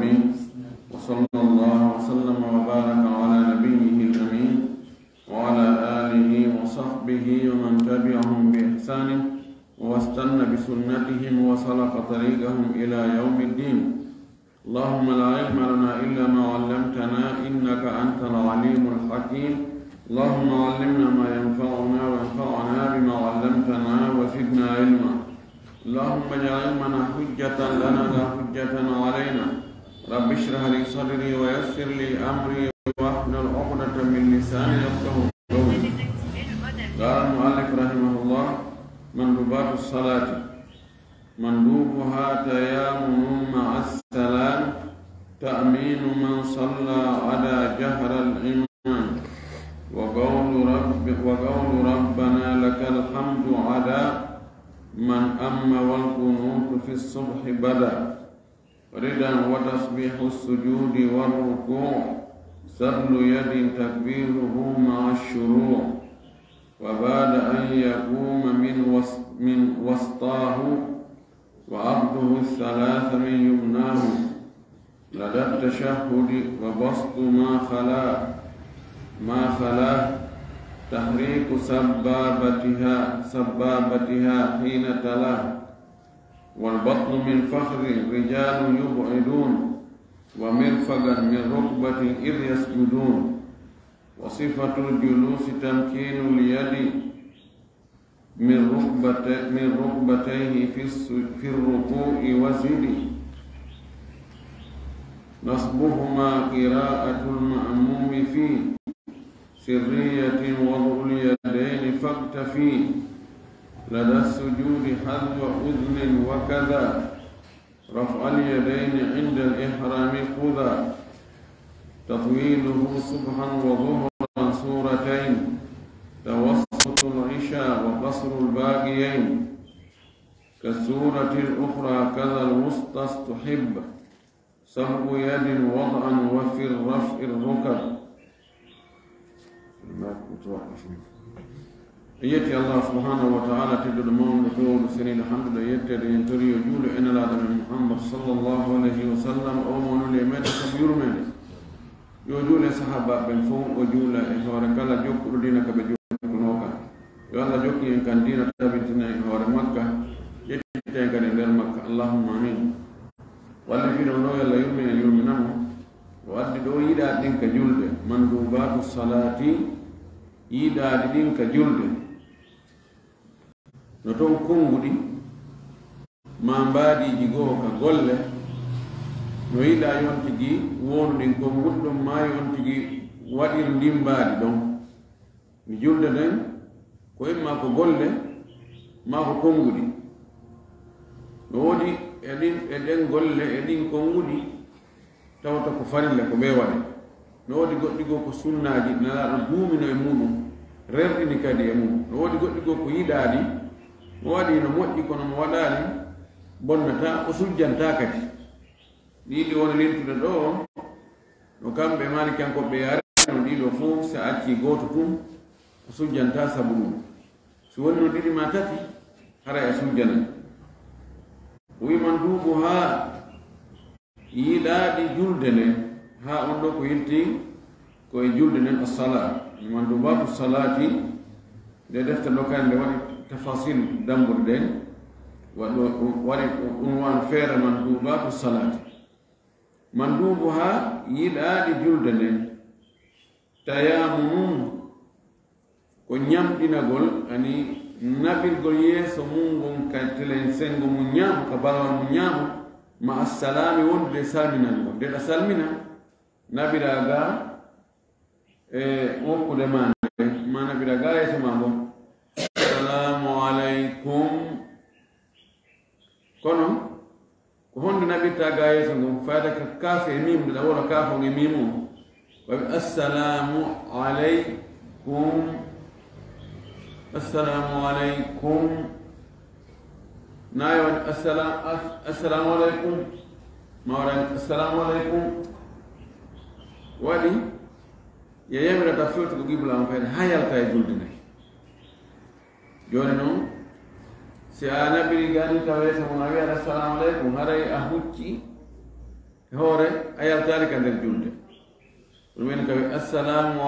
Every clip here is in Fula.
العالمين وصلى الله وسلم وبارك على نبيه الأمين وعلى آله وصحبه ومن تبعهم بإحسان واستنى بسنتهم وسلك طريقهم إلى يوم الدين. اللهم لا علم لنا إلا ما علمتنا إنك أنت العليم الحكيم. اللهم علمنا ما ينفعنا وانفعنا بما علمتنا وزدنا علما. اللهم اجعل علمنا حجة لنا لا حجة علينا. رب اشرح لي صدري ويسر لي أمري واحلل عقدة من لساني يفقهوا قولي. قال المؤلف رحمه الله: مندوبات الصلاة. مندوبها تيامن مع السلام، تأمين من صلى على جهر الإمام، وقول ربنا لك الحمد على من أم والقنوت في الصبح بدا، ردا وتسبيح السجود والركوع، سبل يد تكبيره مع الشروع، وبعد أن يقوم من وسطاه وعبده الثلاث من يمناه، لدى التشهد وبسط ما خلا تحريك سبابتها حين تلا، والبطن من فخر رجال يبعدون، ومرفقا من ركبة إذ يسجدون، وصفة الجلوس تمكين اليد من ركبتيه في الركوع وزد، نصبهما قراءة المأموم في سرية وضع اليدين فاكتفي، لدى السجود حذو أذن وكذا، رفع اليدين عند الإحرام خذا، تطويله صبحا وظهرا سورتين، توسط العشاء وقصر الباقيين، كالسورة الأخرى كذا الوسطى استحب، سبق يد وضعا وفي الرفع الركب. يأتي الله سبحانه وتعالى تدل موم نقول سنين الحمد لله يتدى ينتري يجول إن لا من محمد صلى الله عليه وسلم أو من اليمين كبير من يجول صحابة بن فوق وجول إخوارك الله جوك ردينك بجوك نوكا يالله جوك ينكن دينك تابتنا إخوار مكة يتدى ينكن إلى مكة. اللهم آمين. والذين نوى الله يؤمنه وأدي دو يدا دينك جلد. مندوبات الصلاة يدا دينك جلد. نتون كونغودي مامبادي جيغو كغولة no yiɗa yontigi wonɗin ko goɗɗum ma yontigi waɗir ndimbaadi ɗon mi julde nden ko imma ko golle ma ko konngudi no woodi eɗen golle eɗin konngudi tawata ko farille ko ɓe waɗe no woodi goɗɗi goo ko sunnaaji nalaaɗo duumino e muɗum rerɗini kadi e mum no woodi goɗɗi goo ko yiɗaani mo waɗi no moƴƴi kono mo waɗaani bonnata o sujjanta kadi ɗiɗi woni lintude ɗo no kamɓe malikankoɓe yarino ɗiɗo fof so acci gooto tun o sujjanta sabu ɗum so woni no ɗiɗi ma tati haray a sujjana. wiman duuɓu haa yiɗaaɗi julde nden haa on ɗo ko yetti koye julde nden assala man dubatu salati nde defte ɗo kadi nde waɗi tafasil dambude ɗen waɗi unwan feere man dubatu salati. mandubu ha yiɗaaɗi julde nden tayamunum ko ñamɗinagol ani naɓirgol yeeso mum ngon ka telen sengo mum ñaamo ka balawal mum ñaamo ma assalami wondude salminango ndeɗa salmina naɓira ga e wokkude ma ma naɓira ga yeeso ma ngo assalamu aleykum kono ko honde naɓirta ga yeeso ngon fayda ka kaafe e mimde ɗa wona kaafon e mimum waɓe assalamu aleykum assalamu aleykum nayi waɗi assalamu aleykum ma waɗani assalamu aleykum waɗi yo yamirata fewti ko qiblama fayde ha yalta e julde nayi joni noon si a naɓiri gani taweso mon a wiyata assalamu aleykum haray a hucci hore ayal tali kan der julde rumen ka assalamu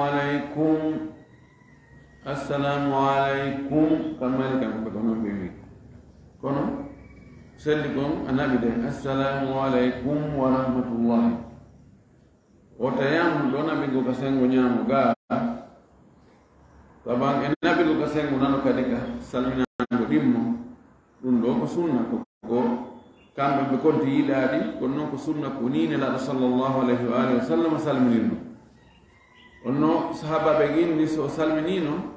alaikum kamali kan ko non bi kono sellikum anabi de assalamu alaikum wa rahmatullahi wota yam dona bi go kasengo nyamu ga tabang enabi go kasengo nano kadika salmina go dimmo dum do ko sunna ko kambe be konti yidadi ko non ko sunna ko ni la sallallahu alaihi wa alihi wasallam salminino onno sahaba be gin ni so salminino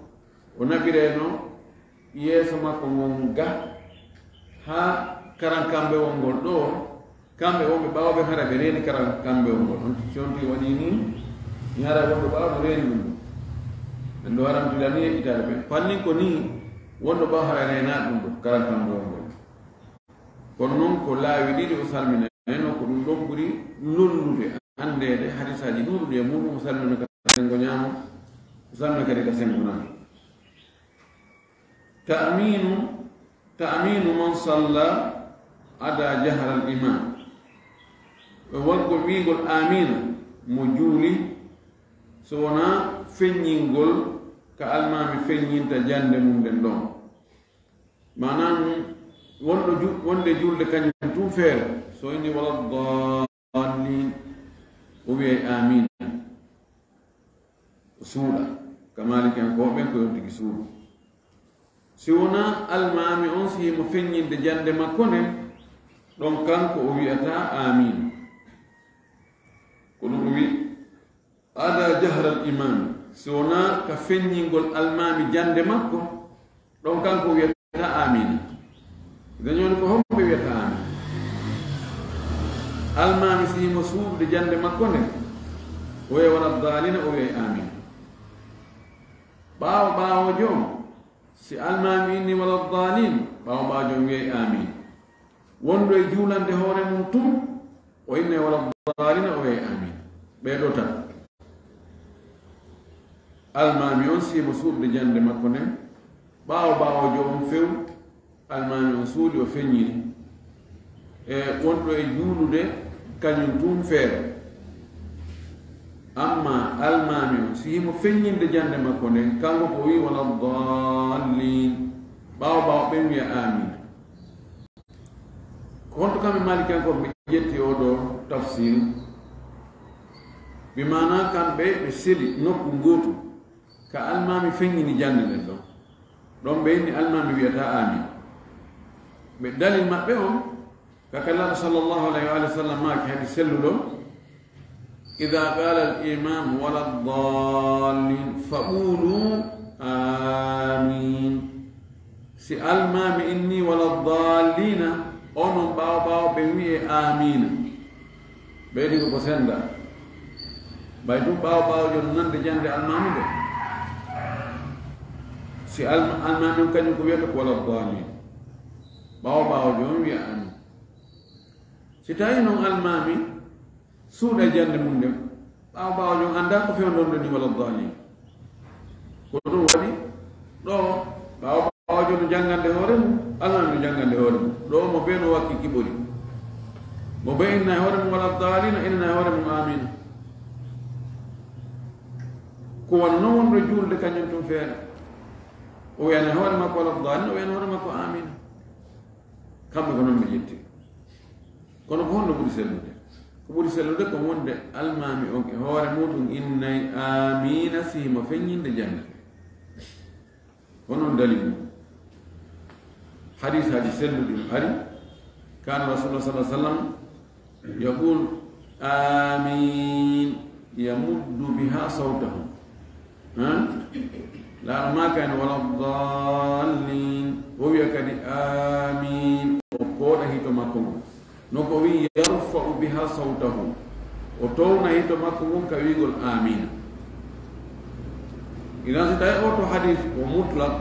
o nabireno yeso makko ngonga ha karan kambe wongol do kambe wonbe bawbe hara be reni karan kambe wongol on cionti wadi ni yara wonbe bawbe reni dum ndo waram tilani itabe fanni ko ni wondo ba hara rena dum karan kambe wongol kono non ko laawi didi o salmina eno ko dum do buri lollude andede hadisaji dudude mudum salmina ka sengo nyamo salmina kadi ka sengo nan ta'minu man salla ada jahra al imam wa ko wigol amina mo juuli so wona feññingol ka almami feññinta jande mum den ɗon manam wonde julde kañum tum feere so inni wala dallin o wiyay amin suuɗa kamaliki en ko ɓen ko yontigi suuɗu si wona almami on si himo feññinde jande makko nde ɗon kanko o wiyata amin ko ɗum o wi ada jahra al imam si wona ka feññingol almami jande makko ɗon kanko o wiyata amin dañoni ko homɓe wiyata amin almami si himo suuɗde jande makko nde o wiya wala dalina o wiyay amin ɓaawo jom si almami inni wala dalin ɓaawo jom wiyay amin wondo e juulande hoore mum tum o inne wala dalina o wiyay amin ɓeɗo tan almami on si himo suuɗde jande makko nde ɓaawo jom few almami on suudi o feññini e wonɗo e juulude kañum tum feere amma almami on si himo feññinde jande makko nden kanko ko wi wala dallin ɓaawo ɓen wiya amin ko honto kamɓe malikan ko ɓe ƴetti o ɗo tafsir bi mana kamɓe ɓe seli nokku gootu ka almami feññini jande nden ɗon ɓe inni almami wiyata amin ɓe dalil maɓɓe on kakallaɗo sallllahu alayhi wa sallam maki hadi selluɗo ida qala al imam wala dallin faqulu amin si almami inni wala dallina onon ɓawo ɓe wiye amina ɓeydi ko senda ɓay tum ɓawo jon nande jande almami de si almami on kañum ko wiyata ko wala dallin ɓawo jom wiya amin si tawi noon almami suuɗa jande mum ndem ɓawo jom anda ko fewndonde ni wala dalin ko ɗum waɗi ɗo ɓawo jom no janngande hoore mum almami no janngande hoore mum ɗo mo ɓe no wakki kiɓori mo ɓe inna e hoore mum wala dalina inna e hoore mum amina ko wona noon wonɗo juulde kañum tum feere o wiyana e hoore makko wala dalina o wiyana hoore makko amina kamɓe ko noon ɓe ƴetti kono ko honno ɓuri sellude ko wonde almami on e hoore muɗum innay amina sihimo feññinde jande ko noon dalil hadis haji selluɗi ari kana rasulullah sallallahu alaihi wasallam yaqul amin yamuddu biha sawtahu la ma kana wala dallin o wiya kadi amin o kooɗa hito makko ngon no ko wi yarfa'u biha sawtahu o towna hito makko ngon ka wigol amina idan si tawi oto hadis o mutlak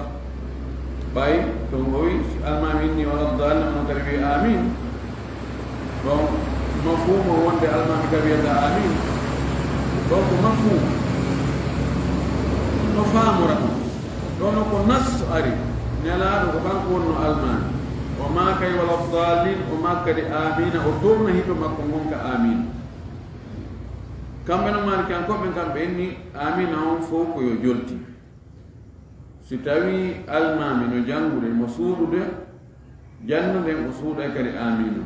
ɓay to o wi almami inni wala dallin ono kadi wi amin ɗon mafhumo wonde almami ka wiyata amin ɗon ko mafhum no faamora ɗum ɗono ko nas ari nelaɗo ko kanko wonno almami o ma kay wala dalin o ma kadi amina o towna hito makko gonka amina kamɓe no malikankoɓe kamɓe enni amina on fof koyo jolti si tawi almami no jangude mo suuɗude jannude mo suuɗa kadi amina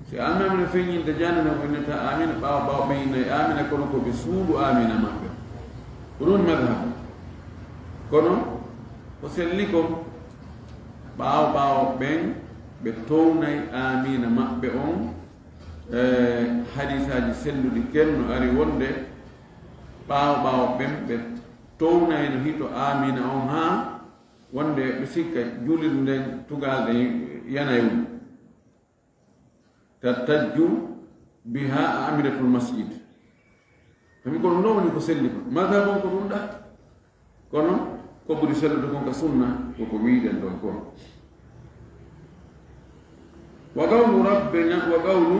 si almami no feññinde jannude mo innata amina ɓawa ɓeynayi amina kono koɓe suuɗu amina maɓɓe ko ɗum madhab kono ko selli ko ɓawo ɓen ɓe townayi amina maɓɓe on hadisaji selluɗi kenno ari wonde ɓawo ɓen ɓe townayi no hito amina on ha wonde ɓe sikka julirde nden tugalɗe yanayum tattajju biha amidatul masjid kami kono ɗum woni ko selli ko madhab on ko ɗum ɗa kono ko ɓuri sellude kon ka sunna koko wiiɗen ɗon ko wa qawlu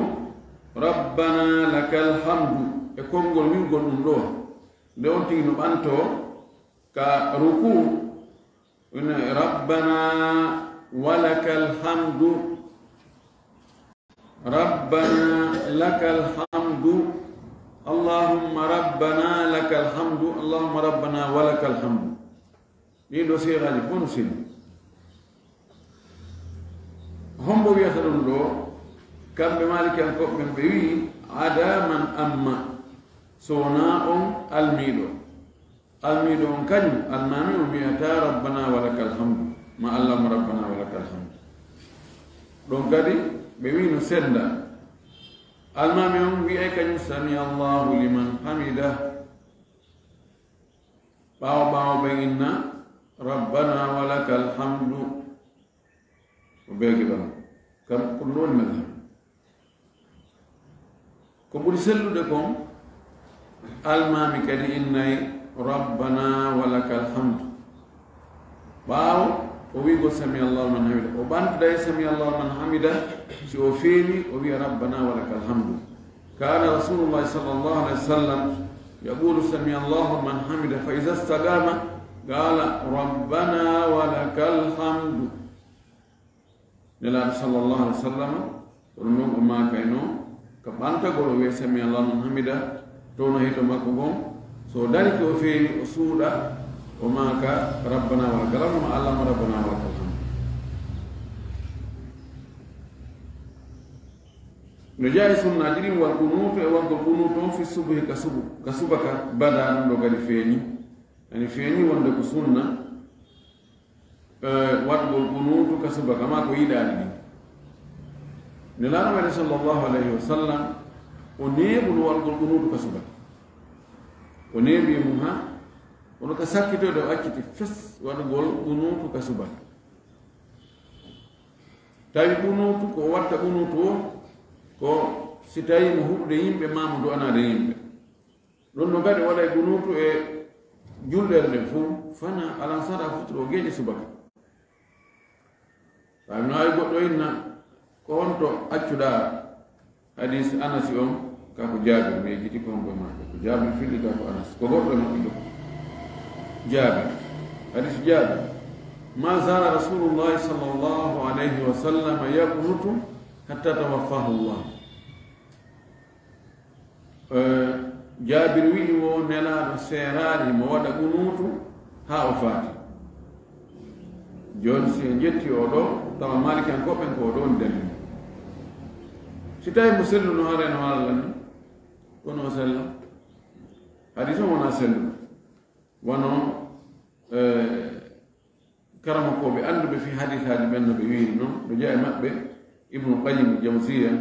rabbana lakal hamdu e konngol wiwgol ɗum ɗo nde on tigi no ɓanto ka ruku ine rabbana walakal hamdu rabbana lakal hamdu allahumma rabbana lakal hamdu allahumma rabbana walakal hamdu ɗin ɗo seeɗaji fof no selli hombo wiyata ɗum ɗo kamɓe malikankoɓe ɓe wi adaman amma so wona on almiɗo on kañum almami o wiyata rabbana walakal hamdu ma allahumma rabbana walakal hamdu ɗon kadi ɓe wi no senda almami on wiyay kañum sami allahu liman hamida ɓawo ɓe inna rabbana walakal hamdu o ɓeegi ɗon kam ko ɗum woni madhab ko ɓuri sellude kon almami kadi innayi rabbana walakal hamdu ɓaawo o wiigo sami allahu man hamida o ɓantuday sami allahu man hamida si o feewi o wiya rabbana walakal hamdu kana rasulullahi sallallahu alaihi wa sallam yaqulu sami allahu man hamida fa ida stagama qala rabbana walakal hamdu nelaɗo sallallahu alaihi wa sallam kono noon o makayno ko ɓantagol o wiya sami allahu man hamida towno hito makko gon so dariki o feewi o suuɗa o maka rabbana walakal hamdu ma allahumma rabbana walakal hamdu no jaayi sunnaji ɗin wal qunutu e wargol qunutu on fi subuhi ka subaka bada ɗum ɗo kadi feeñi ani feeñi wonde ko sunna waɗgol qunutu ka subaka ma ko yiɗaani ɗin ne laaɗo waɗe sallllahu alayhi wa sallam o neeɓuno wargol qunutu ka subaka o neeɓi mum ha wono ka sakkitoyde o acciti fes waɗgol qunutu ka subaka tawi qunutu ko watta qunutu o ko si tawi mo huɓde yimɓe mamudu anade yimɓe ɗon no kadi waɗa qunutu e julɗere nde fof fana alan saɗa futuro geeƴe subaka tawi no hawi goɗɗo inna ko honto accuɗa hadis anasi on kako jaabir mi yejjiti ko homboye maɓe ko jaabir filli ka ko anas ko goɗɗo maɓɓe ɗo jaabir hadis jaabir ma zala rasulullahi sallllahu alayhi wa sallam yaqnutu hatta tawaffahu llah jaabir wi wo nelaɗo seeraani mo waɗa qunutu ha o faati joni si en jetti o ɗo tawa malikankoɓen ko o ɗon delli si tawi mo selluno hareno allah ni kono o sella hadis o wona selluno wono karama ko ɓe annduɓe fi hadisaji ɓen no ɓe wiiri noon ɗo jeeya maɓɓe ibnu qayim jawsiya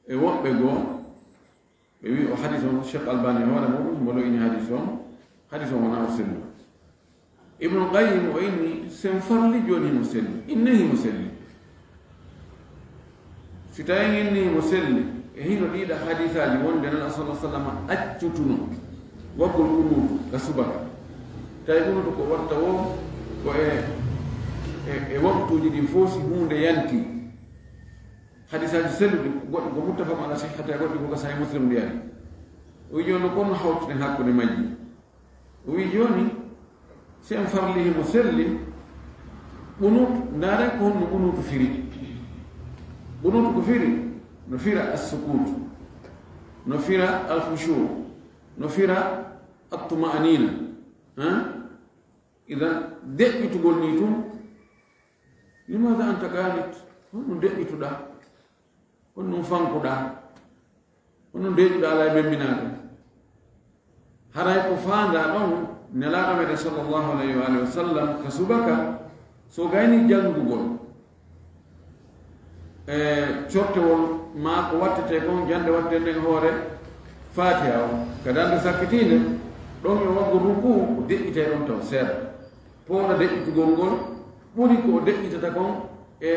e woɓɓe goo ɓe wi o hadis on cheikh albani hoore muɗum mboɗo ini hadis on wona o selluno ibnu qayim o inni sen farli joni himo selli inne himo selli si tawi inni himo selli e hino ɗiɗa hadisaji wonde nana sallah sallam accutuno waggol qunutu ka subaka tawi qunutu ko watta o ko e waktuji ɗin fof si hunde yanti hadisaji selluɗi goɗɗi ko muttafaqun ala sihhati goɗɗi ko ka sahih muslim ndiyani o wi joni kono hawtuden hakkude majji o wi joni si en farli himo selli ɓunutu ndaare ko honno ɓunutu firi ɓunutu ko firi no fira assukutu نفر الخشوع نفر الطمأنينة إذا دقي تقول نيتون لماذا أنت قالت هنو دقي تدا هنو فانكو دا هنو دقي دا لا يبمناك هراي كفان دا دون نلاقى من صلى الله عليه وآله وسلم كسبك سو غايني جانغو غول cotewol ma ko wattete kon jande watte nden hoore fatiha o kadande sakkitinde ɗon e waggo ruku ko deƴƴite ɗon taw seeɗa powɗa deƴƴitugol ngol ɓuri ko deƴƴitata kon e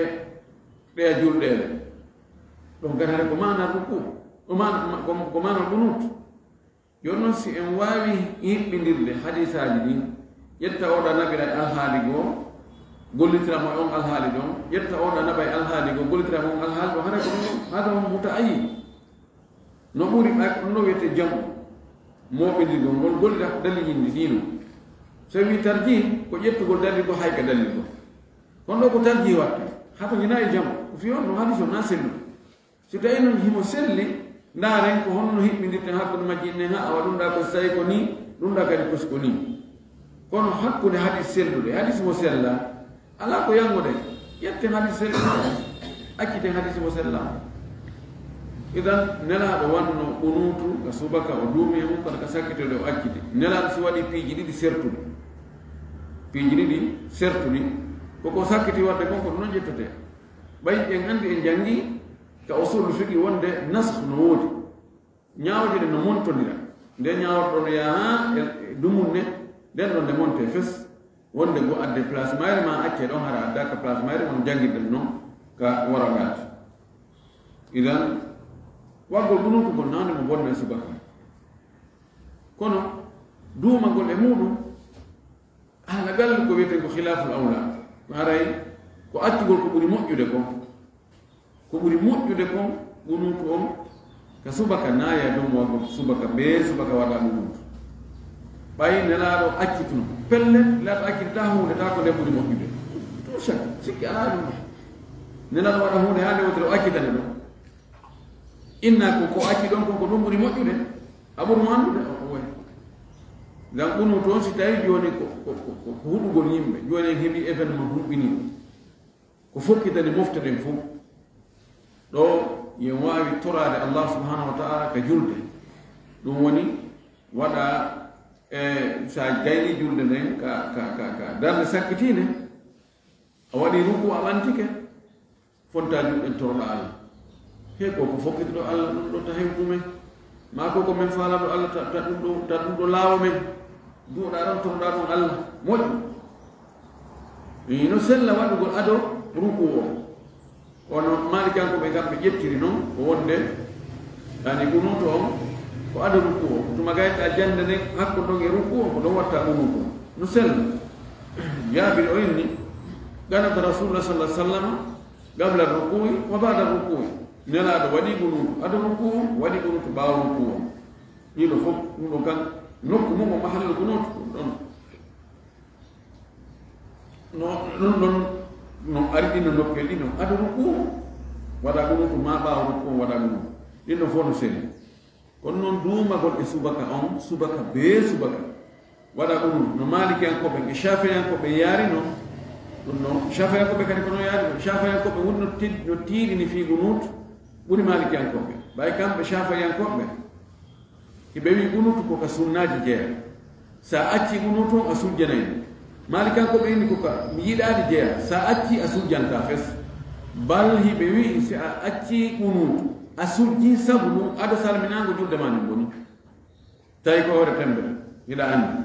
ɗeya julɗele ɗon gatare ko mana ruku ko mana kunut yon noon si en wawi hiɓɓidirde hadisaji ɗi ƴetta oɗa nabira alhaali goo gollitiramo on alhaali ɗon ƴetta oɗa naɓay alhaali go gollitiramo on alhaali ɗo hara ko ɗum hada on muta ayi no ɓuri ɗum no wiyete jamu moɓidirgol ngol gollita ko dalli yindi ɗino so wi tarji ko ƴettugol dalli go hayka dalli go kono ɗo ko tarji watta hato ñina e jamu ko fi on no hadis o na sellu so tawi noon himo selli ndaren ko honno hiɓɓidirten hakkude majji ne ha awa ɗum ɗa ko so tawi ko ni ɗum ɗa kadi kosi ko ni kono hakkude hadis sellude hadis mo sella ala ko yangude ƴetten hadis sellude acciten hadis mo sella idan nelaɗo wanno qunutu ga subaka o duumi e mum kono ka sakkitode o accite nelaɗo so waɗi piiji ɗiɗi sertuɗi piiji ɗiɗi sertuɗi koko sakkiti wadde kon ko ɗum noon ƴettote ɓay en andi en jangi ka usulu fiqi wonde nasх no woodi ñaawde ɗe no montodira nde ñaawɗo no yaha e dumunne nden ɗon nde monte fes wonde go adde place mayre ma acce ɗon hara adda ka place mayre on jangguirɗen noon ka waragaat idan waggol ɗunutu gol nande mo bonna e subaka kono duumagol e muɗum ala galle ko wiyeten ko khilaful awla haray ko accugol ko ɓuri moƴƴude kon ko ɓuri moƴƴude kon ɗunutu on ka subaka naaya ɗum waggo subaka be subaka waɗa ɗunutu ɓayi nelaɗo accituno pelle nelaɗo accitita hunde ta ko nde ɓuri moƴƴude tout chaque sikki ala ɗum nelaɗo waɗa hunde hande wotere o accitane ɗon inna ko acci ɗon kon ko ɗum ɓuri moƴƴude a ɓuri mo anndude o way ngam ɓunu toon si tawi joni ko huɗugol yimɓe joni en heeɓi événement huɓɓini ko fokkitani mofte ɗen fof ɗo yen wawi torade allah subhanahu wa taala ka julde ɗum woni waɗa sa gayni julde nden ka darde sakkitinde a waɗi ruku a ɓantike fonta julɗen toroɗa allah he ko fokkitiɗo allah ɗum ɗo ta hewɗumen ma ko men faalaɗo allah ta ɗum ɗo laawa men duuɗa ɗon toroɗa ɗum allah moƴƴi no sella waɗugol ado ruku o ono malikankoɓe kamɓe ƴettiri noon ko wonde ani ɓunuto on ko ado ruku o tuma gayta jande nden hakko ɗon e ruku o ko ɗon watta ɓunuto no sella jaabiri o inni ganata rasulullah sallah sallam gabla ruku'i wa bada ruku'i nelaɗo waɗi ɓunutu ado ruku o waɗi ɓunutu ɓaawa ruku o ɗiɗo fof ɗum ɗo kan nokku mum o mahalla ɓunutu ɗum ɗon no arɗino nokkel ɗino ado ruku o waɗa ɓunutu ma ɓaawa ruku o waɗa ɓunutu ɗinɗo fof no seni kono noon duumagol e subaka on subaka be subaka waɗa ɓunutu no malikiyankoɓe e shafiyankoɓe yaari noon ɗum noon shafiyankoɓe kadi kono yaari ɗo shafiyankoɓe woni no tiiɗini fi ɓunutu ɓuri malikiyankoɓe ɓay kamɓe shafiyankoɓe hiɓe wi ɓunutu koka sunnaji jeeya sa acci ɓunutu a sujjanayno malikankoɓe inni koka mi yiɗaade jeeya sa acci a sujjanta fes bal hiɓe wi si a acci ɓunutu a sujji sabu ɗum aɗa salminago julde ma nen boni tawi ko hoore tembere hiɗa anndi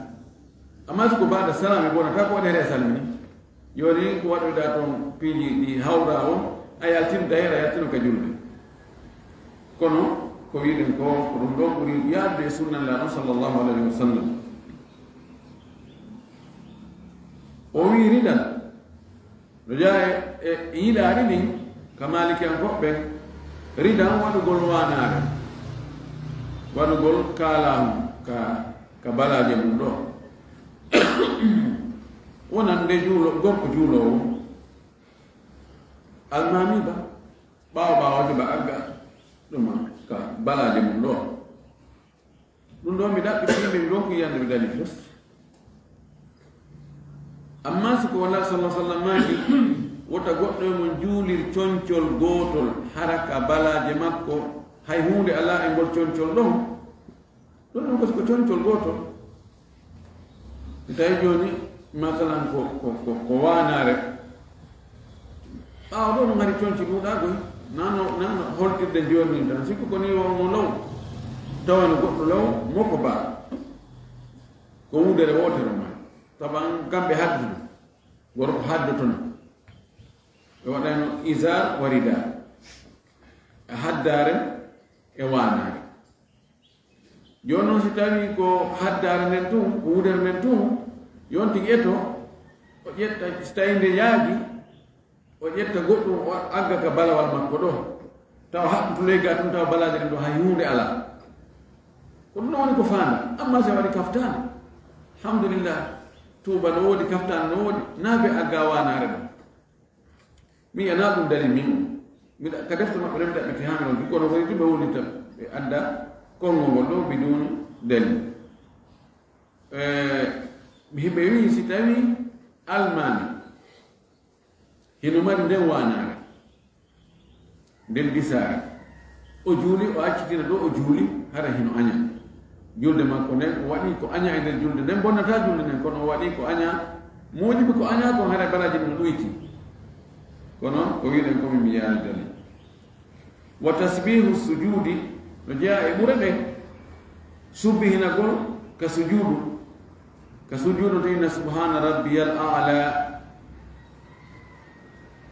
amma siko mbaɗa salam e bonata ko waɗere a salmini joni ko waɗoyɗa toon piiji ɗi hawra o a yaltino dayra a yaltino ka julde kono ko wiɗen ko ɗum ɗo ɓuri yaadde e sunnallaɗo sallllahu alayhi wa sallam o wi riɗan no jaa e yiɗaari ɗin ka malikiyankoɓɓe riɗan waɗugol wanare waɗugol kaalamu ka balaje mum ɗo wonan nde gorko juulowo almami ba ɓaawo ɓaawode ba agga ɗuma ka balaje mum ɗo ɗum ɗo mi ɗaɓɓitiɓe mi ɗon ko yiyande mi dali fes amma siko wala sallah sallam maki wota goɗɗo e mon juulir coñcol gootol haraka balaje makko hay hunde ala e ngol coñcol ɗon ɗon ɗum kosi ko coñcol gootol tawi joni masalan ko wanare ɓaawa ɗo no ngari coñci ɗuuɗagoy nano holtirde joni tan sikko koni mo law tawano goɗɗo law moko baa ko wudere wotere ma taban kamɓe hadduno gorko haddotono ɓe waɗano isar waridar e haddare e wanare joni noon si tawi ko haddare nden tun ko wudere nden tun yonti ƴetto o ƴetta so tawi nde yaagi o ƴetta goɗɗum o agga ka balawal makko ɗo taw haɓɓutu legga tun taw balaje ɗen ɗo hay hunde ala ko ɗum woni ko faanda amma so waɗi kaftane alhamdulillah tuuba no woodi kaftane no woodi naaɓe agga wanare ɗo mi yana ɗum dali min miɗa ka defte maɓɓe remta ɓe tehami on kono woni ɗum ɓe woni tan ɓe adda konngol ngol ɗo biduni dali himɓe wi si tawi almani hino mari nden wanare nden disare o juuli o accitina ɗo o juuli hara hino aña julde makko nden o waɗi ko aña e nder julde nden bonnata julde nden kono o waɗi ko aña moƴiɓe ko aña kon hara balaji ɗum ɗoyti kono ko wiɗen komi mi yaalidani wa tasbihu sujudi no jeeya e ɓura ɓe subbihinagol ka sujudu to inna subhana rabbiyal a'la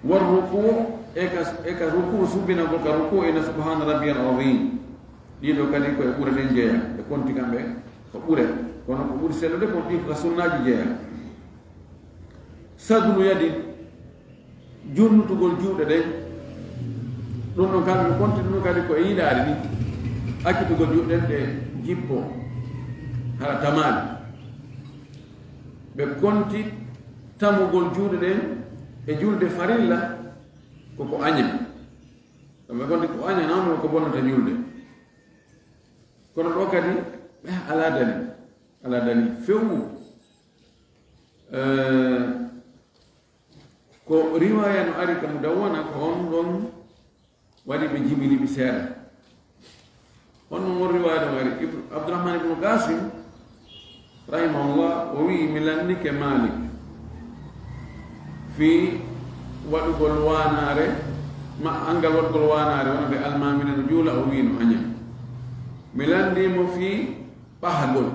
war ruku e ka ruku subbinagol ka ruku inna subhana rabbiyal azim ɗiɗo kadi koye ɓura ɗen jeeya ɓe konti kamɓe ko ɓure kono ko ɓuri seeɗo de ko ɗi ka sunnaji jeeya sadnu yadi junnutugol juuɗe ɗen ɗum ɗon kamɓe ɓe konti ɗum kadi koye yiɗaari ni accitugol juuɗe ɗen ɗe jippo hara tamaali ɓe konti tamugol juuɗe ɗen e julde farilla koko aña ɓe konti ko aña nawno ko bonnata julde kono ɗo kadi ala dani fewu ko riwaya no ari ka mu dawwana ko on ɗon waɗi ɓe jibini ɓe seeɗa on ɗon won riwaya ɗo ari abdourahman ibnu gasim rahimahullah o wi mi landike malik fi waɗugol wanare angal waɗugol wanare wona ɓe almamine no juula o wi no aña mi landimo fi ɓahagol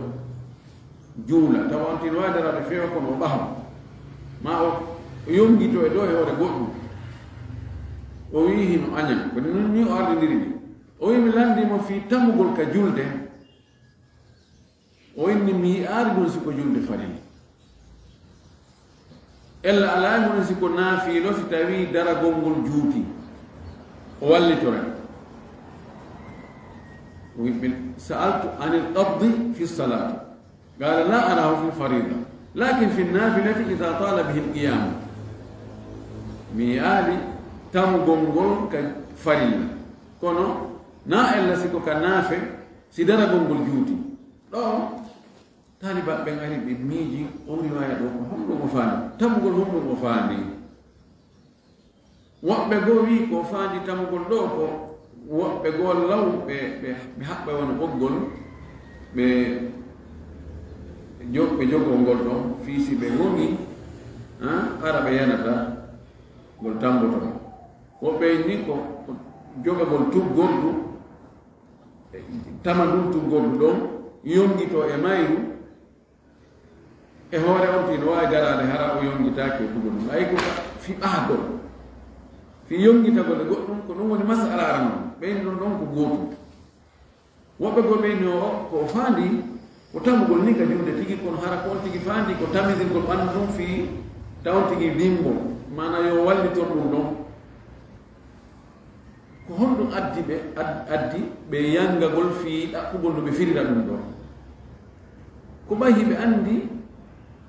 juula tawa on tin wadaraɓe feewa kono o ɓaho ma o yongito e ɗo e hoore goɗɗum o wi hino aña ko ni o ardidiri ɗi o wi mi landimo fi tamugol ka julde o inni mi yi'aari ɗum siko julde farilla ella alaa hono siko naafiilo si tawi daragol ngol juuti o wallitore o wi sa'altu an alqabdi fi lsalati qala la arahu fi lfarida lakin fi nnafilati ida tala bihi lqiyamu mi yi'aali tamugol ngol ka farilla kono na ella siko ka naafe si daragol ngol juuti ɗo taliba ɓen ari ɓe miiji o riwaya ɗo ko honɗum o faandi tamugol honɗum o faandi woɓɓe goo wi ko faandi tamugol ɗo ko woɓɓe goo law ɓe haɓɓa wona ɓoggol ɓe jogol ngol ɗo fiisi ɓe ŋoŋi ara ɓe yanata ngol tamboto woɓɓe ni ko jogagol tuggoldu tama ɗum tuggoldu ɗon yongito e mayru e hoore on ti no waawi darade hara o yongitaake e tugol ɗum ayi ko fi ɓahagol fi yongitagol e goɗɗum ko ɗum woni masala aran noon ɓeyni ɗon ɗon ko gootum woɓɓe goo ɓeyni o ko faandi ko tamugol ni ka julde tigi kono hara ko on tigi faandi ko tamidirgol ɓanndu ɗum fi taw tigi dimgol mana yo wallitor ɗum ɗon ko honɗum addi ɓe yangagol fi ɗaɓɓugol no ɓe firira ɗum ɗon ko ɓayi ɓe anndi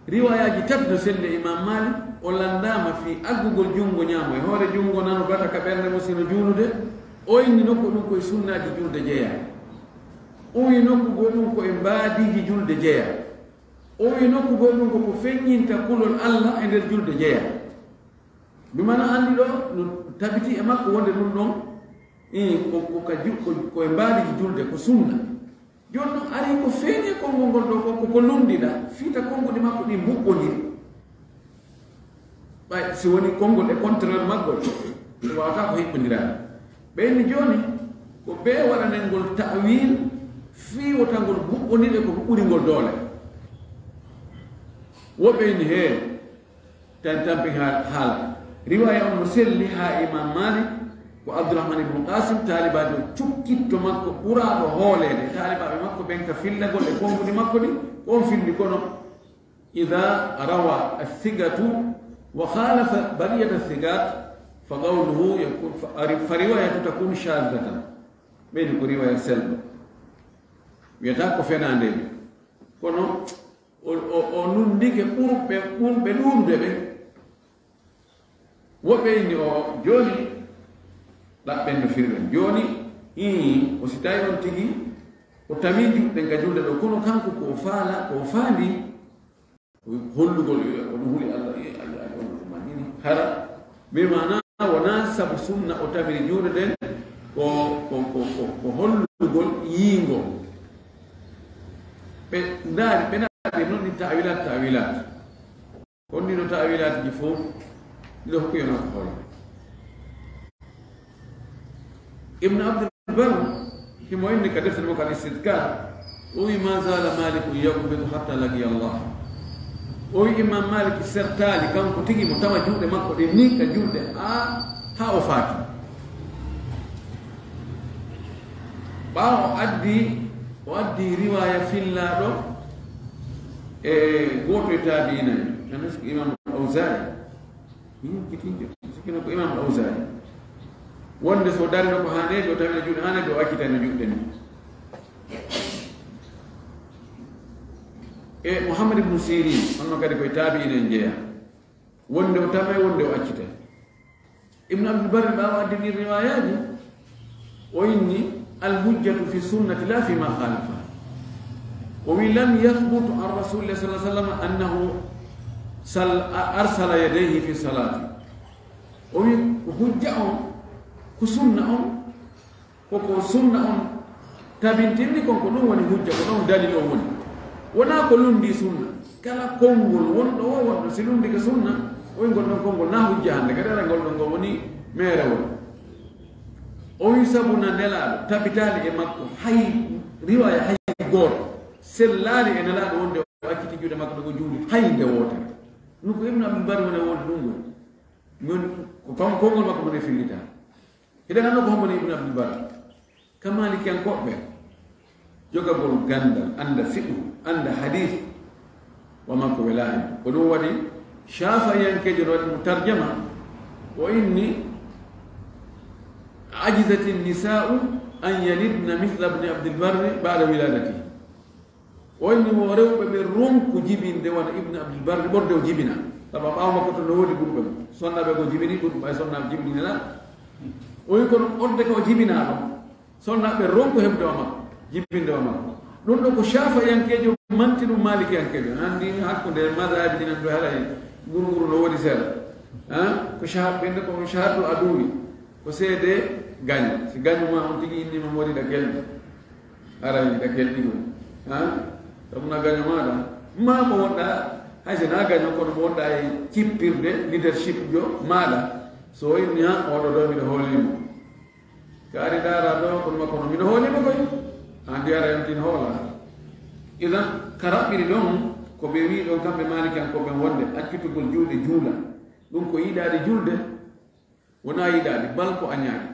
riwayaji tati no selle imam malik o landama fi aggugol junngo ñaamo e hoore junngo nano bata ka ɓernde mo sino juulude o inni nokku ɗum koye sunnaji julde jeeya o wi nokkugo ɗum koye mbaadiji julde jeeya o wi nokkugo ɗum koko feññinta kulol Allah e nder julde jeeya mi mana anndi ɗo no tabiti e makko wonde ɗum ɗon koye mbaadiji julde ko sunna joni noon ari ko feeñi konngol ngol ɗo ko lundiɗa fiita konngol ɗi makko ɗi mbuɓɓondiri ɓay si woni konngol e contraire maggol wawata ko hiɓɓondiraɗo ɓeyni joni ko ɓe waɗanen ngol ta'wil fiiwota ngol mbuɓɓondiri ko ɓuri ngol doole woɓɓeyni he tan tampi haala riwaya on no selli ha imam Malik ko Abdourahmane ibnu Qasim taalibajo cukkitto makko ɓuraɗo hoolede taalibaɓe makko ɓen ka fillagol e konngudi makko ɗi on filli kono ida rawa athigatu wa khalafa bariyata thigat fa qawluhu yakun fa riwayatu takun shadatan ɓeyni ko riwaya selɗo wiyata ko fenandeɓe kono o nundike ɓurɓe ɗumde ɓe woɓɓeyni o joni ɗaɓɓen no firɗen joni o si tawi on tigi o tami juɗɗen ka julde ɗo kono kanko ko o faala ko o faandi hollugol oɗo huli Allah ɗumanini hara mi mana wona sabu sunna o tamiri juuɗe ɗen ko hollugol yiingo ɓe ndaari ɓe naɗe noon ɗi tawilat on ɗiɗo tawilat ji fof ɗiɗo hokkuyono ko holle ابن عبد البر كما إنك دفن وقع الاستذكار وي ما زال مالك يقبض حتى لقي الله وي إمام مالك السرتالي كان كتيجي متما جودة ما كو إنيك جودة ها وفاتي باو أدي رواية في الله قوة تابعين كان اسمه إمام الأوزاعي كتير إمام الأوزاعي wonde so darino ko hanejo tawi juuɗe hanejo o accitani juuɗe ni e Muhammad ibn Sirin onno kadi koye taabi'inen jeeya wonde o tama wonde o accita ibn Abdul Barr ɓawa addini riwayaji o inni alhujjatu fi sunnati la fi ma khalafa o wi lam yathbut an rasulillah sallallahu alaihi wasallam annahu arsala yadayhi fi salati o wi hujja on ko sunna on koko sunna on tabintinni konko ɗum woni hujja ko ɗon dalil o woni wona ko lundi sunna kala konngol wonɗo o wonɗo si lundi ko sunna o wi ngol ɗon konngol na hujja hande kadi ara ngol ɗon ngol woni meerewol o wi sabuna nelaɗo tabitali e makko hay riwaya hay gooto sellaali e nelaɗo wonde o acciti juuɗe makko ɗo ko juuli hay nde wotere ɗum ko Ibnu Abdul Barr wone wonde ɗum ngol min ko konngol makko mone fillita hiɗen anndo ko homboni Ibnu Abdul Barr ka malikiyankoɓɓe jogagol gandal anda fiɗu anda hadith wa makko wela hen ko ɗum waɗi shafayankejo no waɗi mo tarjama o inni ajizat nisa'u an yalidna mithla ibni Abdul Barr ba'da wiladati o inni mo rewɓe ɓe ronku jibinde wona Ibnu Abdul Barr ɓorde o jibina sabu ɓaawa makko to no woodi ɓurɓe sonnaɓe ko jibini ɓurɓe ɓay sonnaɓe jibinina o wi kono orde ko jibinaɗo sonnaɓe ronko heɓde wa makko jibinde wa makko ɗum ɗo ko shafayankejo manti ɗum malikiyankejo andi hakkude madhabi ɗinan ɗo haɗa gurguru no woodi seeɗa ko ɓende ko shahadul aduwi ko seede gaño si gañuma on tigi innima mo waɗi ɗakelɗe arayi ɗakelɗi ɗum sabuna gaño maɗa ma mo wonɗa hay sina gaño kono mo wonɗa e cippirde leadership jo maɗa so inni ha oɗo ɗo miɗo hoolimo kaari dara ɗo kono makko no miɗo hoolimo koy andi ara yontin hoola idan ka raɓɓiri ɗon ko ɓe wi ɗon kamɓe malikiyankoɓe wonde accitugol juuɗe juula ɗum ko yiɗaade julde wona yiɗaade bal ko añaade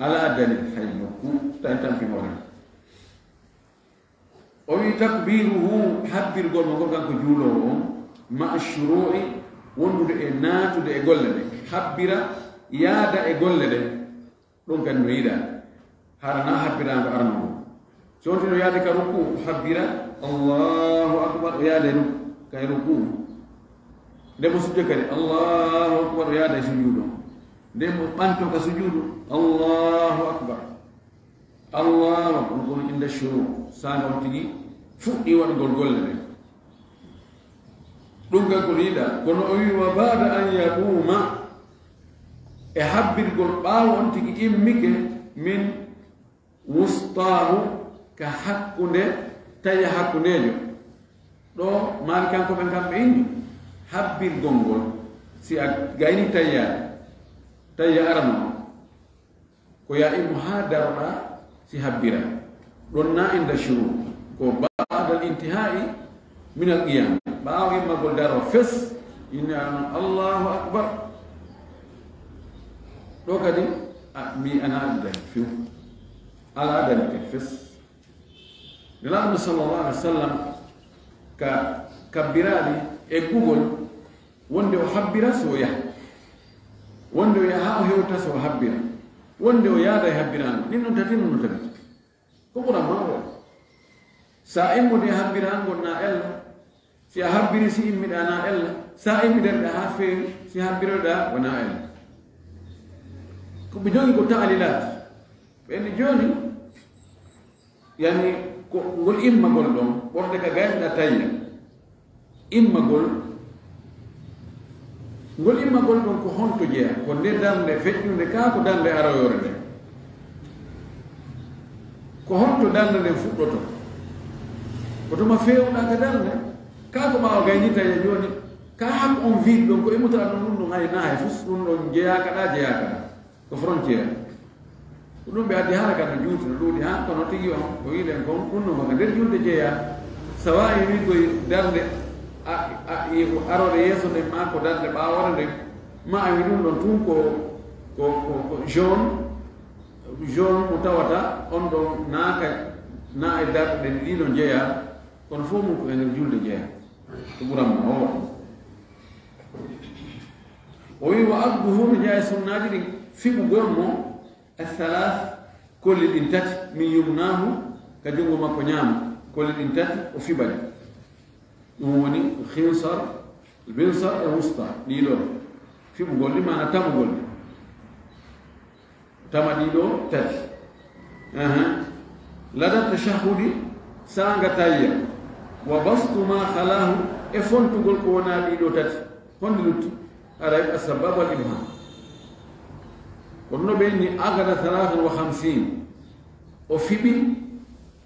ala dalil hay nokku tan tampinore o wi takbiruhu habbirgol mo ngol kanko juulowo on ma shuru'i wondude e naatude e golle ɗe habbira yaada e golle ɗe ɗum kadi no yiɗaade hara na habbirango arno ngo sontino yaade ka ruku habbira allahu akbar o yaade kay ruku nde mo sujjo kadi allahu akbar o yaada e sujuudo ndemo ɓanto ka sujudu allahu akbar allahu akbar kono inda shuru saga on tigi fuɗɗi waɗgol golle ɗen ɗum kan ko liiɗa kono o wi wa bada an yaquma e habbirgol ɓaawo on tigi immike min wustahu ka hakkunde tawi hakkundejo ɗo maari kanko ɓen kamɓe indi habbirgol ngol si a gayni tayya arano ko ya immo ha daroɗa si habbira ɗon na inda shuru ko ba'da al intihai min al qiyam ɓaawo immagol daro fes inna allahu akbar ɗo kadi mi ana addani fiw ala adani kadi fes nelaɗo sallallahu alih wa sallam ka kabbiraɗi e gugol wonde o habbira so yaha wonde o yaha o hewta so habbira wonde o yaada e habbirano ɗin ɗon tati nono tagi ko ɓura mawo sa immude habbirangol na ella si a habbiri si immiɗa na ella sa immiɗenɗa ha feewi si habbiroɗa wona ella ko ɓe jogi ko taalilat ɓeni joni yani ko ngol immagol ɗon ɓorde ka gaynoɗa tayya immagol ngol immagol ɗon ko honto jeeya ko nde darde feƴƴude ka ko darde aroyore nde ko honto darde nden fuɗɗoto ko tuma fewɗa ka darde ka ko ɓaawa gayni tayya joni ka hak on wiide ɗon ko immotata ɗon ɗum ɗon hay na hay fus ɗum ɗon jeyakaɗa ko frontiére ko ɗum ɓe addi haala kam no juuti no ɗuuɗi ha kono tigi on ko wiiɗen kon ɗum no maka nder julde jeeya so wawi wi koye darde arore yeeso nden ma ko darde ɓaawore nden ma a wi ɗum ɗon tun ko jaune mo tawata on ɗon naaka na e darɗe ɗen ɗiɗon jeeya kono fof mum ko e nder julde jeeya ko ɓuranma o o wi wa abduhu no jeeya sunnaji ɗin fiɓugol mo الثلاث كل الانتات من يمناه كجنgo makko ñaama كل الانتات o fiɓani ɗum woni khinsar binsar e wusta ɗiɗo fiɓugol ɗi mana tamugol ɗi tama ɗiɗo tati lada tashahudi sanga tayya wa bastu ma halahu e fontugol ko wona ɗiɗo tati honde lutti aray asbab wal ibham kono ɓe ni agada 53 o fiɓi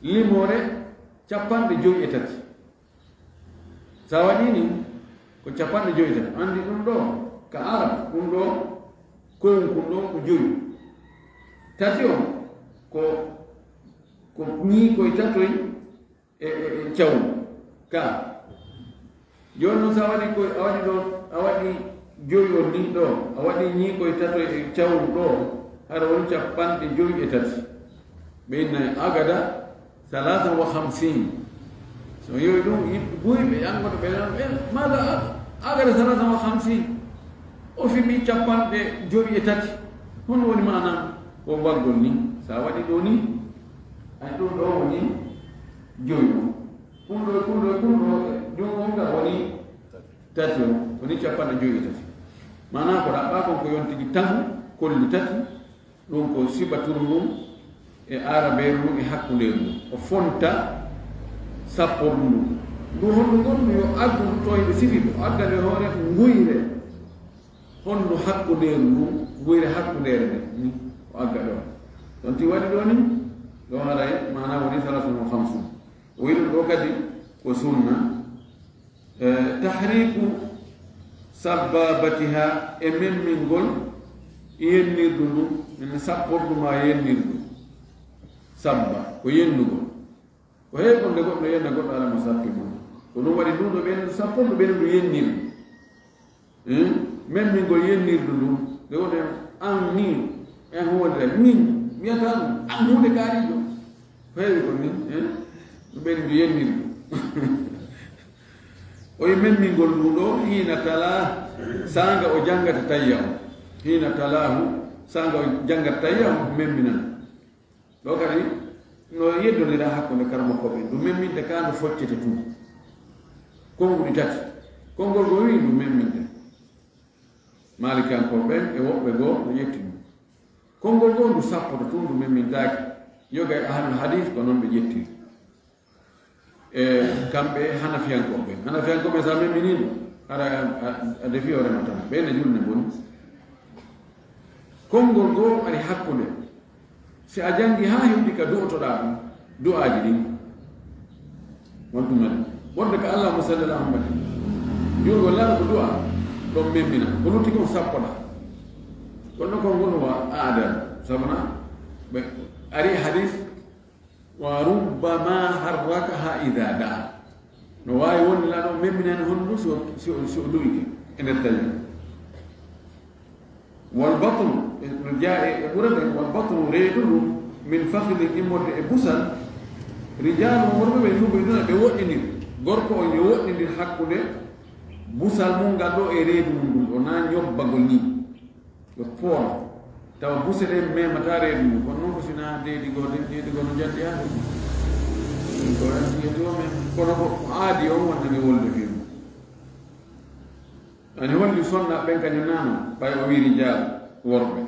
limore 53 sa waɗi ni ko 53 andi ɗum ɗo ka arab ɗum ɗo koyon kum ɗo ko joyi tati on ko ñii koye tatoy e cawu ka joni noon sa waɗi koye a waɗi ɗon a waɗi joyi on ni ɗo a waɗi ñii koye tato e cawru ɗo hara woni 53 ɓe innayi agada 53 so yoyi ɗum ɓuyɓe yangoto ɓe maga agada 53 o fiɓi 53 hono woni manam ko waggol ni sa waɗi ɗo ni ay ɗum ɗo woni joyi ɗo kumɗo jungonga woni tati o woni 53 mana ko ɗaɓɓa kon ko yontigi tan kolli tati ɗum ko siɓatur mum e araberu mum e hakkunderu mum o fonta sapporu ndu ndu hondu gonɗu yo addu toyde sifi o addane hoore guyre hondu hakkunderu ndu guyre hakkundere nde ni o agga ɗo ɗon ti waɗi ɗo ni ɗo haray mana woni 53 o wiɗum ɗo kadi ko sunna tahriku sababatiha e memmingol yennirdu ndum ene sapporduma yennirdu sabba ko yennugol ko heeɓo nde goɗɗo yenna goɗɗo alamo sappi mum ko ɗum waɗi ɗum ɗo ɓen sappordu ɓen ndu yennirdu memmingol yennirdu ndum nde goɗɗo an ni en wondira min wiyata ɗum an hunde kaarijo ko heewi ko ni ɗum ɓen ndu yennirdu o yi memmingol ndu ɗo hina tala sanga o jangata tayya o hina talahu sanga o jangata tayya o memminan ɗo kadi no yeddonira hakkunde karama koɓe ndu memminde ka ndu foccete tun konguɗi tati konngol go wi ndu memminde malikan ko ben e wobbe go yettini kongol go ndu sappo to tundu men min daaki yoga ahlul hadith ko non be yettini kambe hanafiyan ko be sa men minin ara defi ore mata be ne julne bon kongol go ari hakkunde si a jangi ha hewdi ka du'otoɗa du'aji ɗin wontumen wonde ko Allah sallallahu alaihi wasallam julgo lana ko du'a ɗon memmina ko lutti kon sappoɗa kono ko gonwa aada sabana ɓe ari hadis wa rubbama harrakaha ida da'a no wawi wonde la ɗon memminani hondu so luyke e nder tawi والبطن جاء ورد والبطن ريدل من فخذ إمود بوسل رجال ورد بينو بيوتني غوركو يوتني الحق ده بوسل مون غادو ريد مون ونا نيوب باغولني يفور تاو بوسل مي ماتاري مون كونو سينا دي غودن جاتي ها كوران يدو مي كونو عادي او وانا ني ولد فيم ani wonni sonna ben kañum nano bay o wi rijal worɓe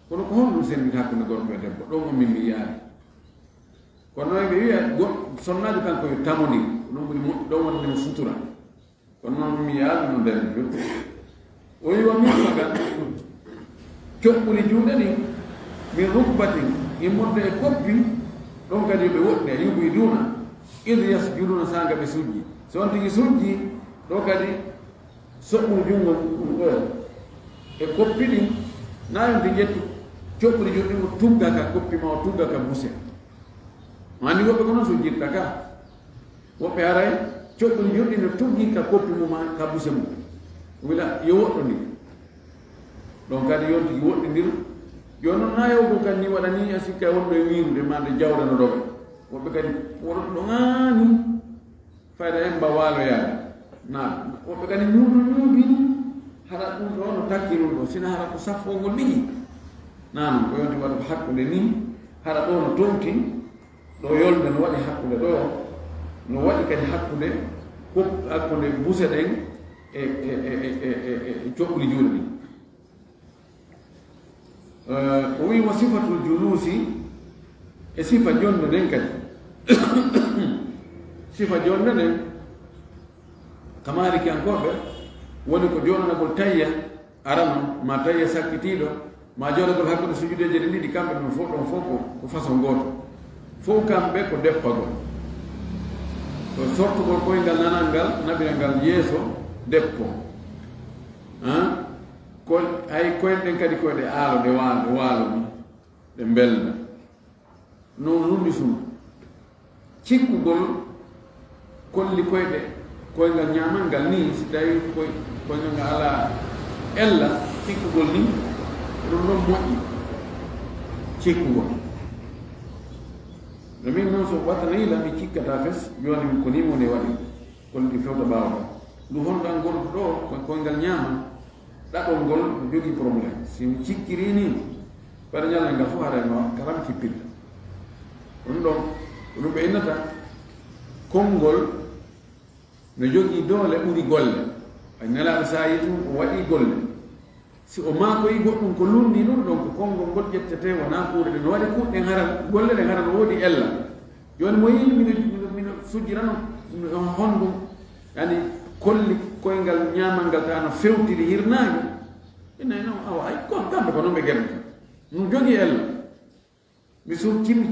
kono ko honɗum sendita hakkude gorko e debbo ɗon on min mi yaari kono noon ɓe wiya sonnaji kanko yo tamodiri ɗum ɓuri moƴƴi ɗon wonnemo sutura kono noon mi yaari no nder o wiwa min sagal coɓɓuli juuɗe ɗin min rukbatin immorde e koppi ɗon kadi ɓe woɗɗe yuɓoy duna id yasjuduna sanga ɓe sujji so on tigi sujji ɗo kadi soɓɓu jungo ɗo e koppi ɗin nayonde ƴettu coɓɓuri juɗɗi o tugga ka koppi ma o tugga ka buse mani woɓɓe ko noon so jitta ka woɓɓe aray coɓɓuri juɗɗi no tuggi ka koppi muma ka buse mum wila yo woɗɗondir ɗon kadi yon tigi woɗɗindir joni noon na yewgo kan ni waɗa ni a sikka wonɗo e wirude mande jawɗe no ɗoɓe woɓɓe kadi woɗoto ɗo ŋaani fayda en mba waaloyaade na woɓɓe kadi ñuuɓini haɗa ɗum ɗo no takki ɗum ɗo sina haɗa ko saffongol ɗiɗi nanon ko yonti waɗa ko hakkude ni haɗa ɗo no tonti ɗo yolde no waɗi hakkude ɗo no waɗi kadi hakkude buse ɗen e coɓɓuli juuɗe ɗin o wi wa sifatul julusi e sifa jonde nden kadi sifa jonde nden kamari kankoɓe woni ko jonanagol tayya arano ma tayya sakkitiɗo ma jonagol hakkude sujudeje ɗe ɗiɗi kamɓe ɗum fof ɗon fof ko façon goto fof kamɓe ko deppagol to sortugol koyngal nanal ngal nabira ngal yeeso deppo hay koyɗen kadi koyɗe aalo ɗe waalo ni ɗe belda non lumbi suma cikkugol kolli koyngal ñamal ngal ni si tawi koyngal ngal ala ella cikkugol ni ɗum ɗon moƴƴi cikkugol no min noon so wattanayila mi cikkata fes joni ko ni woni waɗi kolli ɗi fewta ɓaawɗa ndu honɗan gonɗo ɗo koyngal ñamal ɗaɗol ngol no jogii probléme si mi cikkiri ni para ñalal ngal fof haɗano karam cippirta ɗum ɗon ɗum ɓe innata konngol no jogii doole ɓuri golle ay nelaɗo sa yi ɗum o waɗi golle si o maakoyi goɗɗum ko lundi ɗum ɗon ko konngol ngol ƴettete wona kuuɗe ɗe no waɗi kuuɗe haran golle ɗe haran woodi ella joni mo yii mino sujjirano honɗum yani kolli koyngal ñamal ngal ta no fewtiri hirnaage ina non awa ay kon kamɓe ko noon ɓe gerata no jogii ella mi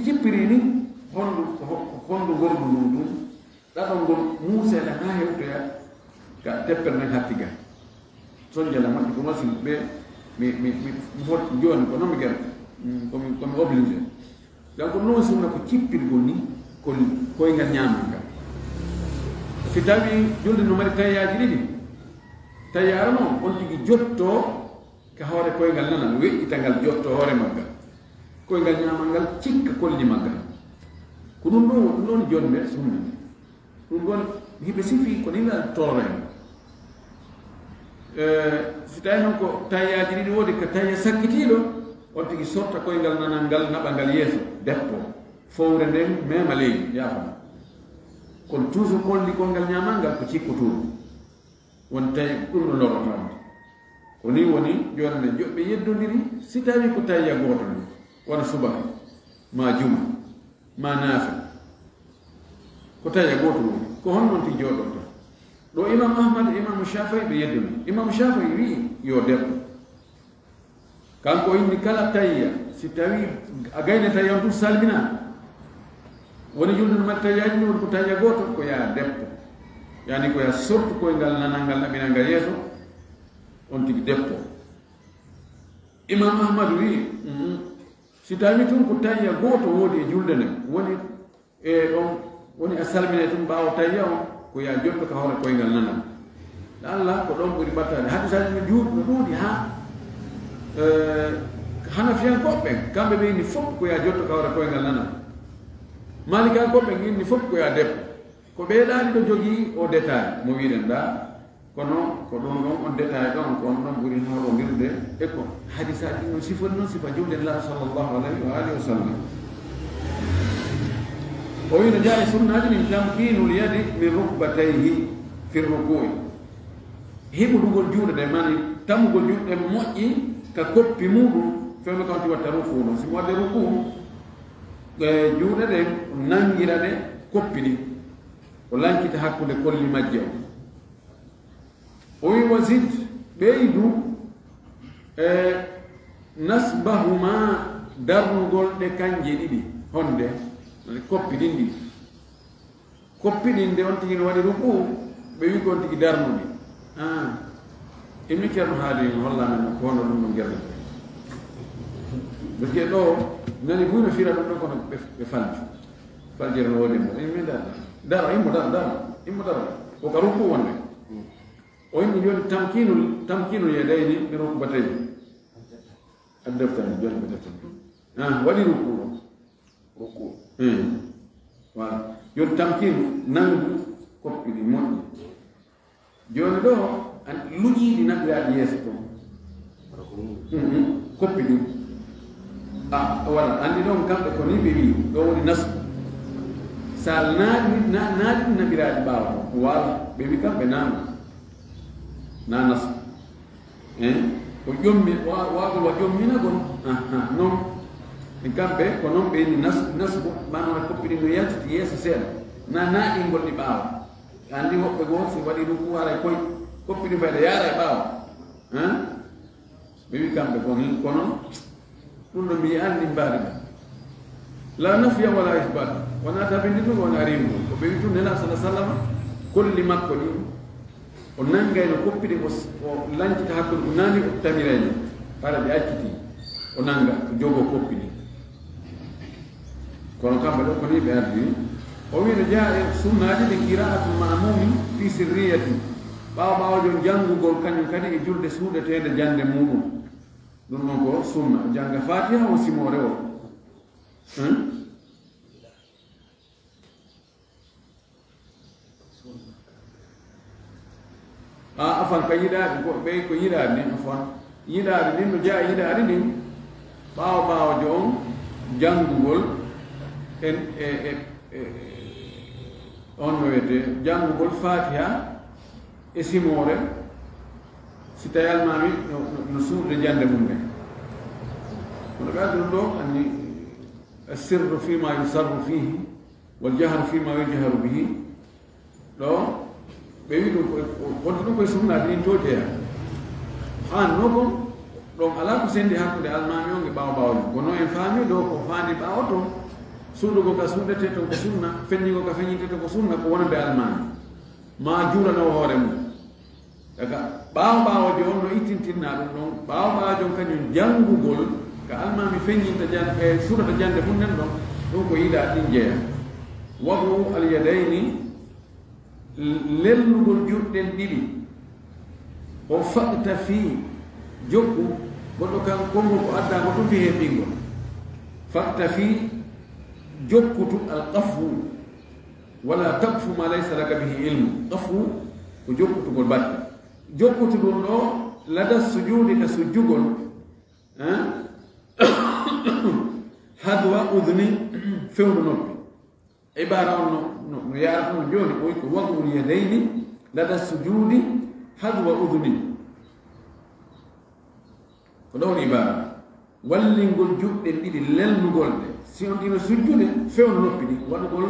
cippiri ni hondu gordu ndum ɗum ɗaɗol ngol muuseɗe ha hewtoya ka teppere nden hattiga soñjala maɓɓe ko machine ɓe mi fot joni ko noon mi gerata komi obligé donc noon sunna ko cippirgol ni koyngal ñamal ngal si tawi julde no mari tayyaji ɗiɗi tayyara noon on tigi jotto ka hoore koyngal nanal weƴƴita ngal jotto hoore maggal koyngal ñamal ngal cikka kolli maggal ko ɗum ɗon jonde sunna ɗum ɗon hiɓe sifi ko nila torren si tawi noon ko tayyaji ɗiɗi woodi ko tayya sakkitiɗo on tigi sorta koyngal nanal ngal naɓa ngal yeeso deppo fowre nden mema leydi yafama kono toujours kolli koyngal ñamal ngal ko cikkotoɗum won tawi ɗum ɗo lorotawde woni jonne jobbe yeddondiri si tawi ko tayya goto ni wona subaha ma juma ma nafi ko tayya goto woni ko honnon ti jodoto do imam ahmad imam shafi'i be yeddoni imam shafi'i wi yo debbo kanko inni kala tayya si tawi agayne tayya on salmina woni julde no matta yaji won ko tayya goto ko ya debbo yani ko ya sortu ko ngal nanangal nabina ngal yeso on tigi debbo imam ahmad wi si tawi tun ko tayya goto wodi e julde ne woni e don woni asalmine tum bawo tayya on ko ya jotto ka hore ko ngal nanan Allah ko don buri battade hadisaji no juut no dudi ha hanafiyan koɓe kamɓe ɓe inni fof ko ya jotto kawra koyngal nana malika koɓe inni fof ko ya debbo ko ɓeeɗaani ɗo jogii o détail mo wiɗen ɗa kono ko ɗon ɗon on détail ɗon ko on ɗon ɓuri hawrondirde e ko hadisaji no sifori noon sifa jumɗen la sallllahu alayhi wa alihi wa sallam o wino jaa e sunnaji min tamkinul yadi min rukbatayhi fi rukui hiɓuɗugol juuɗe ɗe mani tammugol juuɗe moƴƴi ka koppi muɗum fewno kanti watta ruku ɗo simo wadde ruku juuɗe ɗe nangira ɗe koppi ɗi o lankita hakkude kolli majje o wi wasid ɓeydu nasbahuma darnugol ɗe kanje ɗiɗi honde koppi ɗin ɗi koppi ɗin de on tigi no waɗi ruku ɓe wi ko on tigi darnuɗi imi ceerno haali hollamen ko hono ɗum ɗo gerde parce que ɗo nani buyno fira ɗum ɗo kono ɓe faljere no woodi mo imi dara immo dara o ka rukku wonde o yimɓe joni tamkinu yedayni mi rukbatayni addeftani joni ɓe deftani waɗi rukku rukku voilà joni tamkinu nangu koppi ɗi moƴƴi joni ɗo luƴiiɗi naɓiraɗi yeeso toon koppi ɗum voilà anndi ɗon kamɓe ko ni ɓe wi ɗo woni nasu sa naaɗi ɗum naɓiraɗi ɓaawa wala ɓe wi kamɓe naama na nasu o ƴommi waagol wa ƴomminagon noon e kamɓe ko noon ɓe ni nasu manaa koppi ɗi no yaltiti yeeso seeɗa na naaɗingol ɗi ɓaawa anndi woɓɓe goo si waɗi ɗum ku ara koye koppi ɗi fayda yaara e ɓaawa ɓe wi kamɓe ko ni kono ɗum ɗo mi anndi mbaari ɗa la nafiya wala isbat wona tabindiɗum wona rimdu ko ɓe wi tun nela sala sallam kolli makko ɗi o nanngayno koppi ɗi o lancita hakkude o naani o tamirayno para ɓe acciti o nannga o jogo koppi ɗi kono kamɓe ɗo ko ni ɓe addi o wi no jaa e sunnaji ɗe qira'atu mamumi fi sirriyati ɓaawo janngugol kañum kadi e julde suuɗeteende jannde muɗum ɗum ɗon ko sunna o jannga fatiha o simore o afan ka yiɗaaɗi ɓey ko yiɗaade ni afan yiɗaade ndin no jaa yiɗaade ndin ɓaawojo on janngugol on no wiyete janngugol fatiha e simore si tawi almami no suuɗde jande mum ɓe kono ɓe adduno ɗo anni assirru fima yusarru fihi waljahru fima yujharu bihi ɗo ɓe wi ɗum wonto ɗum koye sunnaade ɗin to jeeya hanno kon ɗon ala ko sendi hakkude almami on e ɓawo kono en faami ɗo ko faandi ɓawo toon suuɗugo ka suuɗete to ko sunna feññigo ka feññitete ko sunna ko wonande almami ma juuranowo hoore mum daga ɓaawojo on no ittintinna ɗum ɗon ɓaawojo on kañum janngugol ka almami feññinta e surata jande mum nen ɗon ɗum ko yiɗa ɗin jeeya wahu alyadayni lellugol juɗɗen ɗiɗi o fakta fi jokku goɗɗo kan konngol ko adda ko tun fi heɓɓingol fakta fi jokkutu alqafu wala taqfu ma laysa laka bihi ilmu qafu ko jokkutugol batta jokkutu ɗum ɗo lada sujudi ka sujjugol hadwa udni fewnu noppi ibara on no yaara no joni ɓoy ko wagul yadayni lada sujudi hadwa udni ko ɗon ibara wallingol juɗɗen ɗiɗi lelnugol ɗe si on ɗino sujjude fewno noppi ɗi waɗugol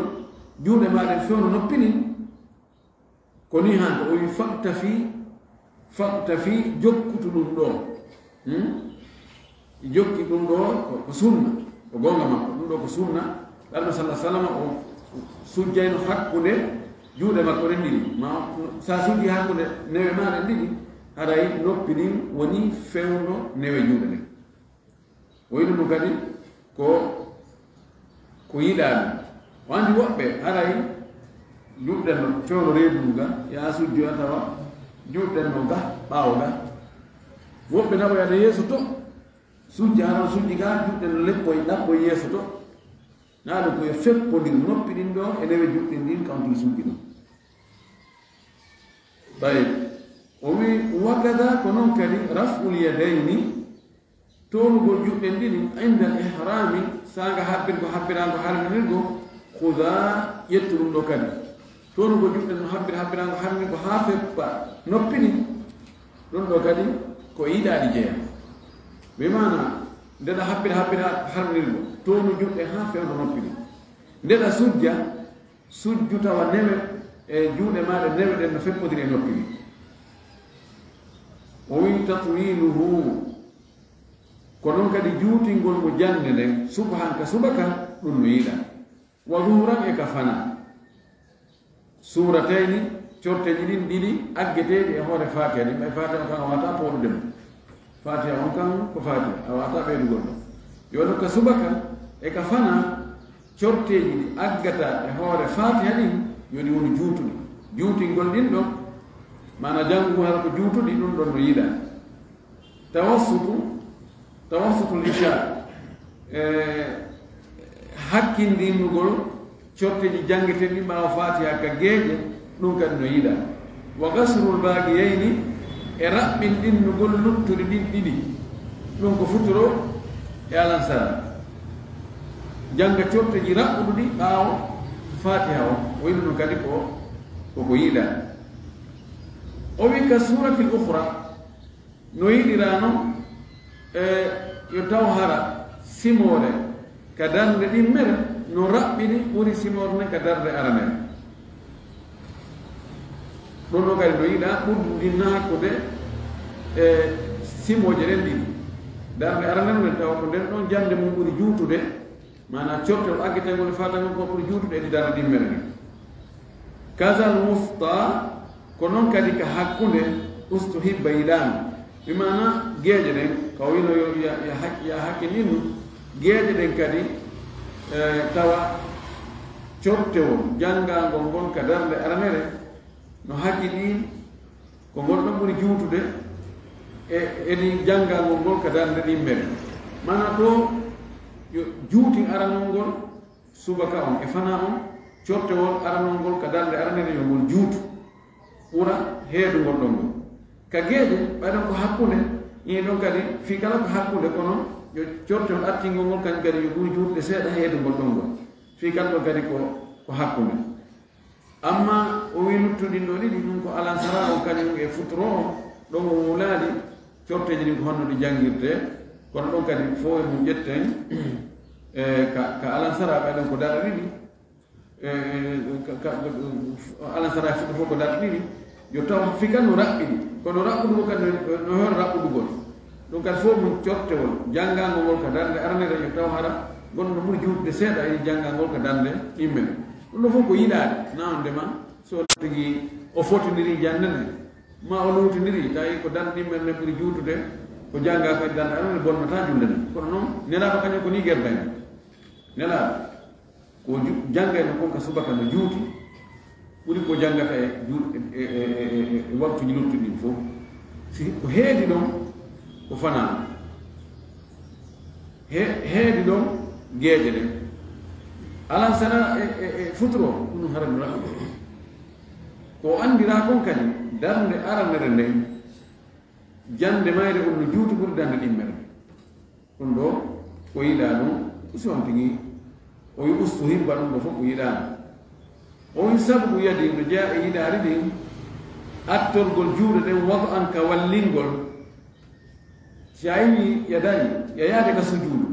juuɗe maɗen fewno noppi ɗin ko ni han o wi fakta fi jokkutu ɗum ɗo jokki ɗum ɗo ko sunna ko gonga makko ɗum ɗo ko sunna ɗalɗo sallah sallam o sujjayno hakkude juuɗe makko ɗen ɗiɗi ma sa sujji hakkude newe maɗen ɗiɗi haray noppi ɗin woni fewno newe juuɗe ɗen o yiɗi ɗum kadi ko yiɗaɗum o andi woɓɓe haray juɗɗen no fewno reedu ga ya sujjo tawa juɗɗen no ga ɓaawo ga woɓɓe naɓoyata yeeso to sujji haran sujji ga juɗɗen no leppoy ɗappoy yeeso to na ɗum koye feppodir noppi ɗin ɗo e newe juɗɗin ɗin kawtigi sujji ɗum ɓay o wi wakada ko noon kadi raf'ul yadayni toonugol juɗɗen ɗiɗi inda al ihrami saanga habbirgo habbirango harminirgo huda ƴettu ɗum ɗo kadi toonugol juɗɗen no habbirango harminirgo haa feppa noppi ɗi ɗum ɗo kadi ko yiɗaɗi jeeya ɓe mana ndeɗa habbira harminirgo toonu juɗɗe haa fewno noppi ɗi ndeɗa sujju tawa newe e juuɗe maɗe newe ɗen no feppodiri e noppi ɗi o wi tatwiluhu ko noon kadi juutingol mo jande nden subhan ka subaka ɗum no yiɗa wa duhuran e ka fana suratayni corteji ɗin ɗiɗi aggeteɗi e hoore fatiha ɗi ɓay fatiha on kan a wata poɗudema fatiha on kan ko fatiha a wata ɓeydugol ɗo yono ka subaka e ka fana corteji ɗi aggata e hoore fatiha ɗin yoni woni juutuɗi juutingol ɗin ɗo mana janngu hara ko juutuɗi ɗum ɗon no yiɗa tawassutul isha hakkindinugol corteji jangeteɗi ɓaawa fatiha ka geeƴe ɗum kadi no yiɗa wa gasrul baagiyayni e raɓɓinɗinnugol luttuɗi ɗin ɗiɗi ɗum ko futuro e alansara janga corteji raɓɓuɗuɗi ɓaawo fatiha o yiɗu ɗum kadi koko yiɗa o wi ka suratil ukhra no yiɗirano yo taw hara simore ka darde ɗimmere no raɓɓini ɓuri simorne ka darde aranere ɗum ɗo kadi no yiɗa ɓuddinna hakkude e simoje ɗen ɗiɗi darde aranere nde tawa ko nden ɗon jande mum ɓuri juutude mana cortol aggetengol e fatamen ko ɓuri juutude e darde ɗimmere nde kasal wusta ko noon kadi ka hakkunde ustu hibba yiɗano ɓe mana geeƴe ɗen ka wino ya hakkininnu geeƴe ɗen kadi tawa cortewol janngangol ngon ka darde aranere no hakkilin ko ngol ɗon ɓuri juutude edi janngangol ngol ka darde ɗimmere mana to yo juuti aranol ngol subaka on e fana on cortewol aranol ngol ka darde aranere yo ngol juutu ɓura heedugol ɗon ngol ka geeƴe ɓayɗon ko hakkunde ñii ɗon kadi fii kala ko hakkunde kono yo cortol artingol ngol kañum kadi yo ɓuri juutde seeɗa heedugol ɗon ngol fii kala ɗon kadi ko hakkunde amma o wi luttuɗin ɗo ɗiɗi ɗum ko alansara o kañum e futuro o ɗon o wulaali corteji ɗin ko honno ɗi janngirte kono ɗon kadi fo e mum ƴetten ka alansara ɓayɗon ko darɗe ɗiɗi alansara e fuɗɗo fof ko darɗe ɗiɗi yo taw fikan no raɓɓiɗi kono raɓɓuɗugo kadi no hewno raɓɓuɗugol ɗum kadi fof mum cortewol janngangol ngol ka darde aranere yo taw hara gonno ɓuri juutde seeɗa e janngangol ka darde ɗimmene ɗum ɗo fof ko yiɗaade nawndema so tigi o fotindiri jande nde ma o lowtindiri tawi ko darde ɗimmene nde ɓuri juutude ko jannga ko e darde aranere bonnata julde nde kono noon nelaaɗo kañum ko ni gerdani nelaaɗo ko janngayno kon ka subaka no juuti ɓuri ko janngata e waktuji luttuɗi ɗin fof si ko heedi ɗon ko fanama heedi ɗon geeƴe ɗen alansana e futuro ɗum hara no raɓɓi ko anndira kon kadi darnde aranere nden jande mayre on no juuti ɓuri darnde ɗimmere ɗum ɗo ko yiɗa ɗum usion tigi o wi ustu hibba ɗum ɗo fof ko yiɗano o wi sabu yadi no jaa e yiɗaari ɗin attolgol juuɗe ɗen wado an ka wallingol شايني يداري يا يادك سجود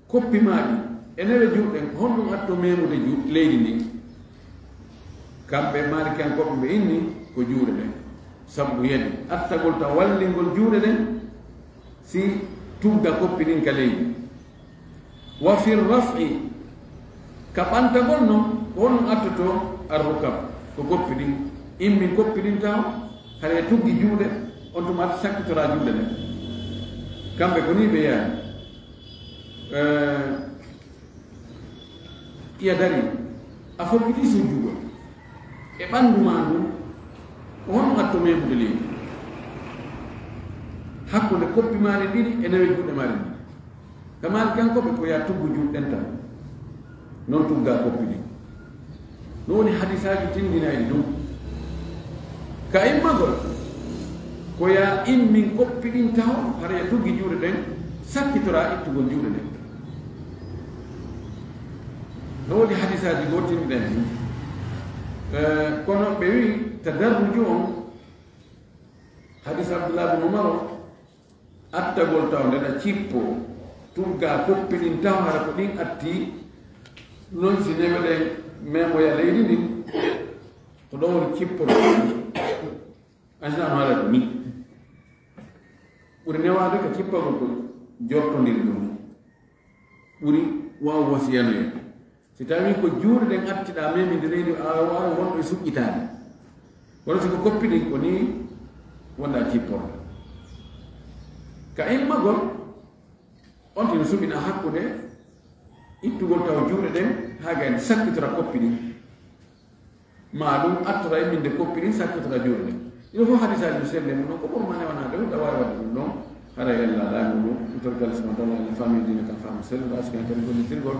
كوبي مالي أنا بجود هون أتو مينو دجود ليني كم بمالي كان كوبي بإني كجود ده سبب يدي أتقول تولي نقول جود ده سي تودا كوبي دين كلي وفي الرفع كمان تقول نو هون أتو الركب كوبي دين إمي كوبي دين تاو هل يتوجي جود أنتم أتسكت راجود ده كم بكوني بيا iya dari afo kiti sujugo e bandu mandu on atto me budeli hakko de koppi mari didi e nawe jude mari kamal kan ko be ko ya tubu jude denta non tugga koppi di non hadisaji tindina e dum ka imma gol ko ya immin koppi din taw har ya tuggi jude den sakkitora ittugo jude den no di hadisaaji gotin den kono be wi tadarruju on hadis Abdullah bin Umar atta gol taw da cippo tugga koppinin taw hara ko din atti non si newede memo ya leydi ni ko do woni cippo asna mala ni ɓuri newade ko cippago ko jortodiri ɗum ɓuri waw wasiyanoye si tawi ko juuɗe ɗen attiɗa memide leydi a wawa wonɗo e suƴƴitade wono siko koppiɗin ko ni wonɗa cipporɗo ka immagol on tino suɓina hakkude ittugol taw juuɗe ɗen ha gayde sakkitora koppi ɗin ma ɗum attora imminde koppi ɗin sakkitora juuɗe ɗen ino fof hadisaji no selle mum noon ko ɓurmane wonade ɗum ɗa wawi wadde ɗum ɗon haɗa yalla laamu ɗum torgal sma taala ene famille dine kam fama sell ɗo askene kadi gollitirgol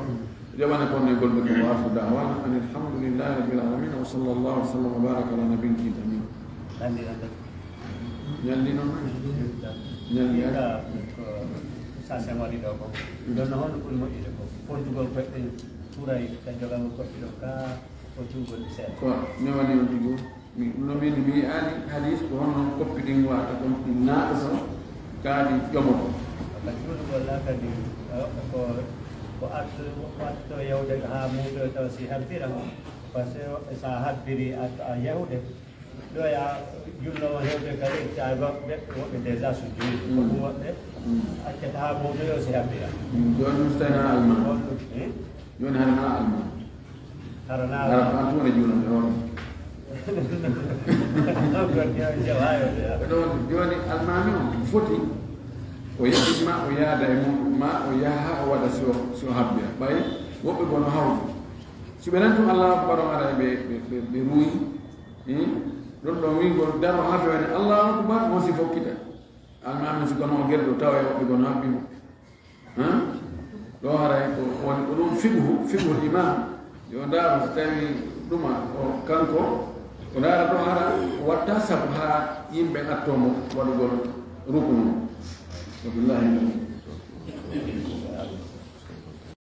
جوانا كنا يقول بكم وآخر دعوانا أن الحمد لله رب العالمين وصلى الله وسلم وبارك على نبينا الأمين. Nyali nama. Nyali ada. Saya mau di doko. Dan nahon pun mau di doko. Portugal pasti surai dan juga mau ke Eropa. Portugal bisa. Kau nyawali untuk Nabi Nabi Ali hadis pohon kopi dingwa atau na so kadi jomo. Portugal lah kadi ko atto yaude ha mudo to si habira paseo sahat diri atto yaude do ya yulno yaude kali chaiba ko deza sujud ko wate atta ha mudo si habira do mustana alma yon harna alma harna antu ne juno do joni alma no foti o yadi ma o yaada e mum ma o yaha o waɗa so habbira ɓay woɓɓe bono hawtu si ɓe nantum allah baro ara ɓe ruuyi ɗon ɗo wingol daro ha fewani allahu akbar mo si fokkita almamin si gono o gerɗo tawa e woɓɓe gono habbimo ɗo haray ko woni ko ɗum fiqhu imam yo ndaaro so tawi ɗuma o kanko o ndaara ɗo hara watta sabu ha yimɓe attomo waɗugol rukunu وبالله